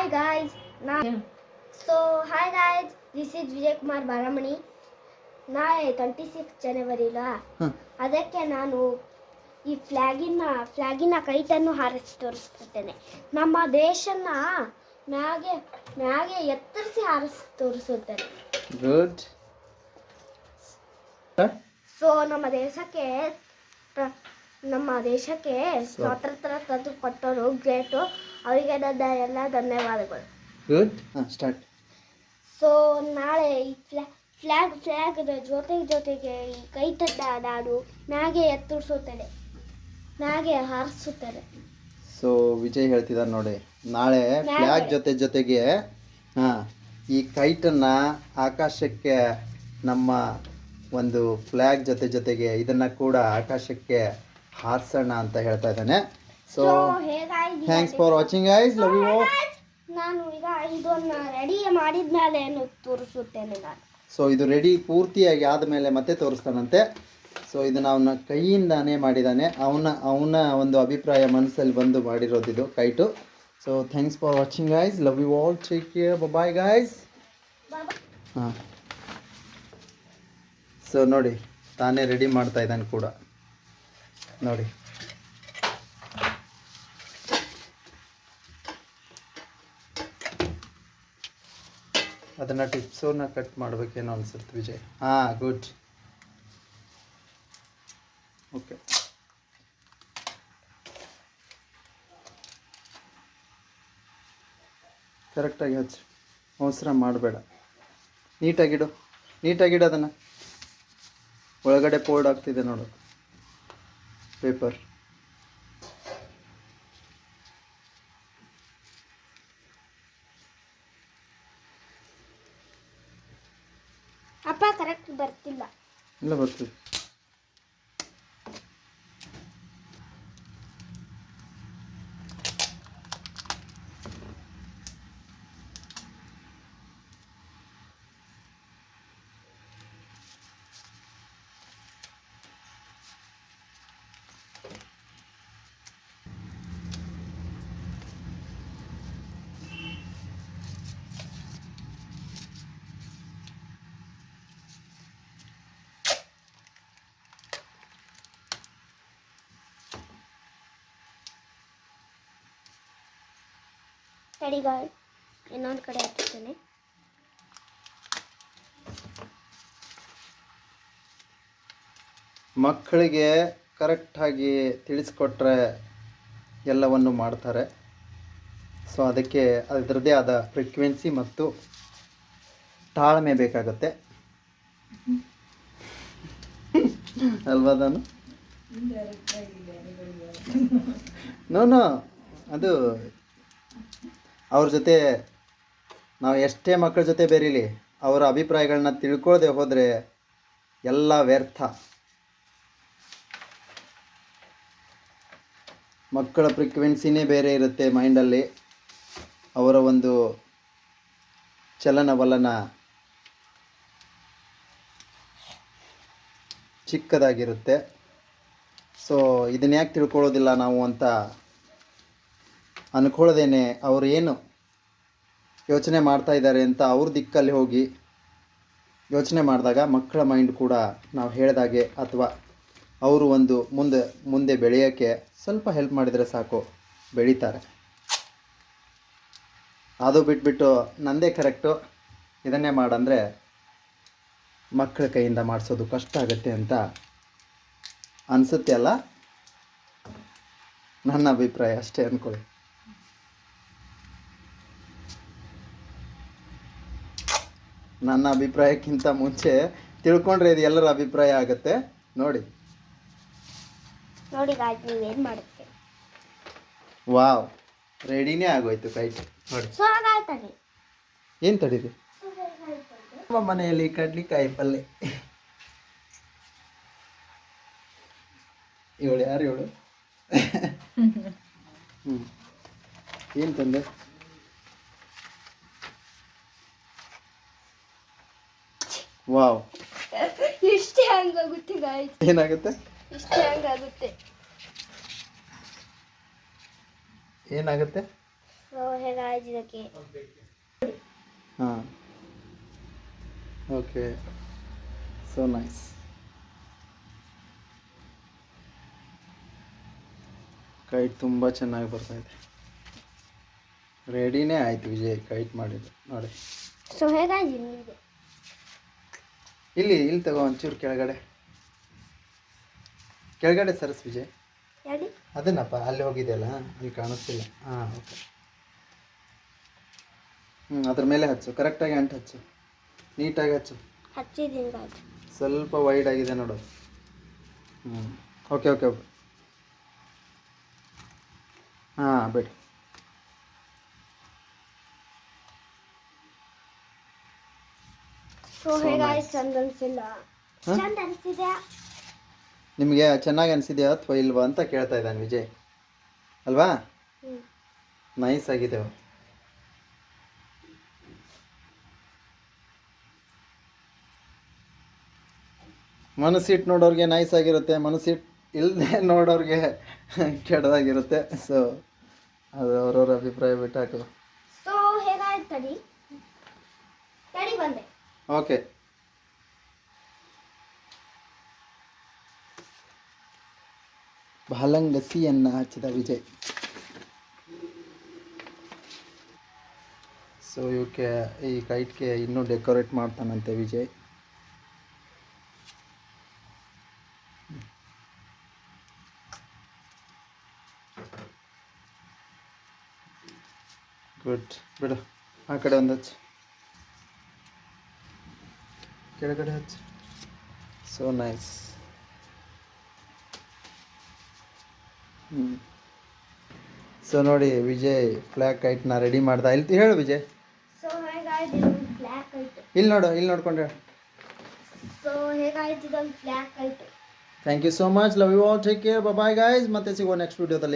Hi guys. Hi guys. This is Vijay Kumar Baramani. ನಾಳೆ 26 ಜನವರಿ ಅಲ್ಲ, ಅದಕ್ಕೆ ನಾನು ಈ ಫ್ಲಾಗಿನ ಕೈಟನ್ನು ಹಾರಿಸಿ ತೋರಿಸುತ್ತೇನೆ. ನಮ್ಮ ದೇಶನ ಮ್ಯಾಗೆ ಎತ್ತರಿಸಿ ಹಾರಿಸಿ ತೋರಿಸುತ್ತೇನೆ. ಗುಡ್. ಸೊ ನಮ್ಮ ದೇಶಕ್ಕೆ ಸ್ವಾತಂತ್ರ್ಯ ತಂದು ಕೊಟ್ಟರು ಗ್ರೇಟು. ಅವರಿಗೆ ನನ್ನ ಎಲ್ಲ ಧನ್ಯವಾದಗಳು. ಗುಡ್. ಸ್ಟಾರ್ಟ್. ಸೊ ನಾಳೆ ಈ ಫ್ಲಾಗ್ ಜೊತೆಗೆ ಈ ಕೈಟನ್ನ ನಾನು ಮ್ಯಾಗೆ ಎತ್ತರಿಸುತ್ತೇನೆ, ಮ್ಯಾಗೆ ಹಾರಿಸುತ್ತೇನೆ. ಸೊ ವಿಜಯ್ ಹೇಳ್ತಿದ್ದಾರೆ ನೋಡಿ, ನಾಳೆ ಫ್ಲಾಗ್ ಜೊತೆಗೆ ಈ ಕೈಟನ್ನು ಆಕಾಶಕ್ಕೆ, ನಮ್ಮ ಒಂದು ಫ್ಲಾಗ್ ಜೊತೆಗೆ ಇದನ್ನು ಕೂಡ ಆಕಾಶಕ್ಕೆ ಹಾರಿಸೋಣ ಅಂತ ಹೇಳ್ತಾ ಇದ್ದಾನೆ. So thanks for watching guys, love you. ನಾನು ಈಗ ಇದನ್ನು ರೆಡಿ ಮಾಡಿದ್ಮೇಲೆ ತೋರಿಸುತ್ತೇನೆ ನಾನು. ಸೊ ಇದು ರೆಡಿ ಪೂರ್ತಿಯಾಗಿ ಆದಮೇಲೆ ಮತ್ತೆ ತೋರಿಸ್ತಾನಂತೆ. ಸೊ ಇದನ್ನು ಅವನ ಕೈಯಿಂದಾನೇ ಮಾಡಿದ್ದಾನೆ, ಅವನ ಒಂದು ಅಭಿಪ್ರಾಯ ಮನಸ್ಸಲ್ಲಿ ಬಂದು ಮಾಡಿರೋದಿದು kite. So thanks for watching guys, love you all, take care, bye guys. ಹಾಂ, ಸೊ ನೋಡಿ ತಾನೇ ರೆಡಿ ಮಾಡ್ತಾ ಇದ್ದಾನೆ ಕೂಡ ನೋಡಿ. ಅದನ್ನು ಟಿಪ್ಸನ್ನ ಕಟ್ ಮಾಡಬೇಕೇನೋ ಅನ್ಸುತ್ತೆ ವಿಜಯ್. ಹಾಂ, ಗುಡ್. ಓಕೆ, ಕರೆಕ್ಟಾಗಿ ಹಚ್ಚಿ, ಅವಸರ ಮಾಡಬೇಡ. ನೀಟಾಗಿಡು ಅದನ್ನು. ಒಳಗಡೆ ಫೋಲ್ಡ್ ಆಗ್ತಿದೆ ನೋಡು ಪೇಪರ್. ಅಪ್ಪ ಕರೆಕ್ಟ್ ಬರ್ತಿಲ್ಲ. ಇಲ್ಲ, ಬರ್ತೀವಿ. ತಡಿಗಾಯ್, ಇನ್ನೊಂದು ಕಡೆ ಹಾಕ್ತೇನೆ. ಮಕ್ಕಳಿಗೆ ಕರೆಕ್ಟಾಗಿ ತಿಳಿಸ್ಕೊಟ್ರೆ ಎಲ್ಲವನ್ನು ಮಾಡ್ತಾರೆ. ಸೊ ಅದಕ್ಕೆ ಅದರದ್ದೇ ಆದ ಫ್ರೀಕ್ವೆನ್ಸಿ ಮತ್ತು ತಾಳ್ಮೆ ಬೇಕಾಗುತ್ತೆ ಅಲ್ವಾ? ನೋ ಅದು ಅವ್ರ ಜೊತೆ ನಾವು ಎಷ್ಟೇ ಮಕ್ಕಳ ಜೊತೆ ಬೆರೀಲಿ, ಅವರ ಅಭಿಪ್ರಾಯಗಳನ್ನ ತಿಳ್ಕೊಳ್ಳದೆ ಹೋದರೆ ಎಲ್ಲ ವ್ಯರ್ಥ. ಮಕ್ಕಳ ಫ್ರೀಕ್ವೆನ್ಸಿನೇ ಬೇರೆ ಇರುತ್ತೆ ಮೈಂಡಲ್ಲಿ, ಅವರ ಒಂದು ಚಲನವಲನ ಚಿಕ್ಕದಾಗಿರುತ್ತೆ. ಸೊ ಇದನ್ನ ಯಾಕೆ ತಿಳ್ಕೊಳ್ಳೋದಿಲ್ಲ ನಾವು ಅಂತ ಅಂದ್ಕೊಳ್ಳೋದೇನೆ ಅವರು ಏನು ಯೋಚನೆ ಮಾಡ್ತಾ ಇದ್ದಾರೆ ಅಂತ ಅವ್ರ ದಿಕ್ಕಲ್ಲಿ ಹೋಗಿ ಯೋಚನೆ ಮಾಡಿದಾಗ ಮಕ್ಕಳ ಮೈಂಡ್ ಕೂಡ ನಾವು ಹೇಳಿದಾಗೆ ಅಥವಾ ಅವರು ಒಂದು ಮುಂದೆ ಬೆಳೆಯೋಕ್ಕೆ ಸ್ವಲ್ಪ ಹೆಲ್ಪ್ ಮಾಡಿದರೆ ಸಾಕು, ಬೆಳೀತಾರೆ. ಅದು ಬಿಟ್ಬಿಟ್ಟು ನಂದೇ ಕರೆಕ್ಟು, ಇದನ್ನೇ ಮಾಡಂದರೆ ಮಕ್ಕಳ ಕೈಯಿಂದ ಮಾಡಿಸೋದು ಕಷ್ಟ ಆಗುತ್ತೆ ಅಂತ ಅನಿಸುತ್ತೆ ಅಲ್ಲ? ನನ್ನ ಅಭಿಪ್ರಾಯ ಅಷ್ಟೇ ಅಂದ್ಕೊಳ್ಳಿ. ನನ್ನ ಅಭಿಪ್ರಾಯಕ್ಕಿಂತ ಮುಂಚೆ ತಿಳ್ಕೊಂಡ್ರೆ ಇದು ಎಲ್ಲರ ಅಭಿಪ್ರಾಯ ಆಗುತ್ತೆ. ನೋಡಿ ನೀವೇನು ಮಾಡುತ್ತೆ. ವಾವ್, ರೆಡಿನೇ ಆಗೋಯ್ತು ಕೈಟ್. ನೋಡಿ ಏನು ತಡೀರಿ, ನಮ್ಮ ಮನೆಯಲ್ಲಿ ಕಡ್ಲಿಕಾಯಿ ಪಲ್ಲೆ. ಇವಳು ಯಾರು ಇವಳು? ಏನು ತಂದೆ? ವಾವ್, ಇಷ್ಟೇ ಹಂಗಾಗುತ್ತೆ ಗಾಯ್ಸ್. ಏನಾಗುತ್ತೆ? ಇಷ್ಟೇ ಹಂಗಾಗುತ್ತೆ. ಏನಾಗುತ್ತೆ? ಸೊ ಹೇಗಾಯ್ತು ಇದಕ್ಕೆ ಹಾಂ ಓಕೆ ಸೊ ನೈಸ್. ಕೈಟ್ ತುಂಬ ಚೆನ್ನಾಗಿ ಬರ್ತಾಯಿದೆ. ರೆಡಿನೇ ಆಯ್ತು ವಿಜಯ್ ಕೈಟ್ ಮಾಡಿದ್ದು ನೋಡಿ. ಸೊ ಹೇಗಾಯ್ತು ನಿಮಗೆ? ಇಲ್ಲಿ ತಗೋ ಒಂಚೂರು ಕೆಳಗಡೆ ಸರಸ್ ವಿಜಯ್. ಹೇಳಿ ಅದನ್ನಪ್ಪ ಅಲ್ಲಿ ಹೋಗಿದೆಯಲ್ಲ ಅಲ್ಲಿ ಕಾಣಿಸ್ತಿಲ್ಲ. ಹಾಂ ಓಕೆ. ಅದ್ರ ಮೇಲೆ ಹಚ್ಚು, ಕರೆಕ್ಟಾಗಿ ಅಂಟು ಹಚ್ಚು, ನೀಟಾಗಿ ಹಚ್ಚು. ಹಚ್ಚಿದ್ದೀನಿ ಆಯ್ತು. ಸ್ವಲ್ಪ ವೈಡ್ ಆಗಿದೆ ನೋಡು. Okay okay okay. ಹಾಂ ಬಿಡಿ. ಸೊ ಹೇಗಾಯ್ತು? ಚಂದ ಅನಿಸಿಲ್ಲ? ಚಂದ ಅನಿಸಿದೆ. ನಿಮಗೆ ಚೆನ್ನಾಗಿ ಅನಿಸಿದೆಯಾ ಅಥವಾ ಇಲ್ವಾ ಅಂತ ಕೇಳ್ತಾ ಇದ್ದಾನೆ ವಿಜಯ್ ಅಲ್ವಾ? ನೈಸ್ ಆಗಿದೆ. ಮನಸ್ಸಿಟ್ಟು ನೋಡೋರಿಗೆ ನೈಸ್ ಆಗಿರುತ್ತೆ, ಮನಸ್ಸಿಟ್ಟು ಇಲ್ಲದೆ ನೋಡೋರಿಗೆ ಕೆಟ್ಟದಾಗಿರುತ್ತೆ. ಸೊ ಅದು ಅವ್ರವ್ರ ಅಭಿಪ್ರಾಯ ಬಿಟ್ಟು ಹಾಕು. ಸೊ ಹೇಗಾಯ್ತು? ತಡಿ ಬಂದೆ. ಓಕೆ. ಬಾಲಂಗಸಿಯನ್ನು ಹಚ್ಚಿದ ವಿಜಯ್. ಸೊ ಇವಕ್ಕೆ ಈ ಕೈಟ್ಗೆ ಇನ್ನೂ ಡೆಕೋರೇಟ್ ಮಾಡ್ತಾನಂತೆ ವಿಜಯ್. ಗುಡ್. ಬಿಡು, ಆ ಕಡೆ ಒಂದು ಹಚ್ಚು, ಕೆಳಗಡೆ ಹಚ್ಚು. So nice. ಸೊ ನೋಡಿ ವಿಜಯ್ ಫ್ಲ್ಯಾಗ್ ಕೈಟ್ನ ರೆಡಿ ಮಾಡ್ದ. ಇಲ್ಲಿ ಹೇಳು ವಿಜಯ್. ಸೊ ಹೇಗಾಯ್ತು? Flag kite. ಇಲ್ಲಿ ನೋಡ್ಕೊಂಡು ಹೇಳು. ಸೊ ಹೇಗಾಯ್ತು? ಇದೊಂದು flag kite. Thank you so much. Love you all. Take care. Bye guys. ಮತ್ತೆ ಸಿಗುವ ನೆಕ್ಸ್ಟ್ ವಿಡಿಯೋದಲ್ಲಿ.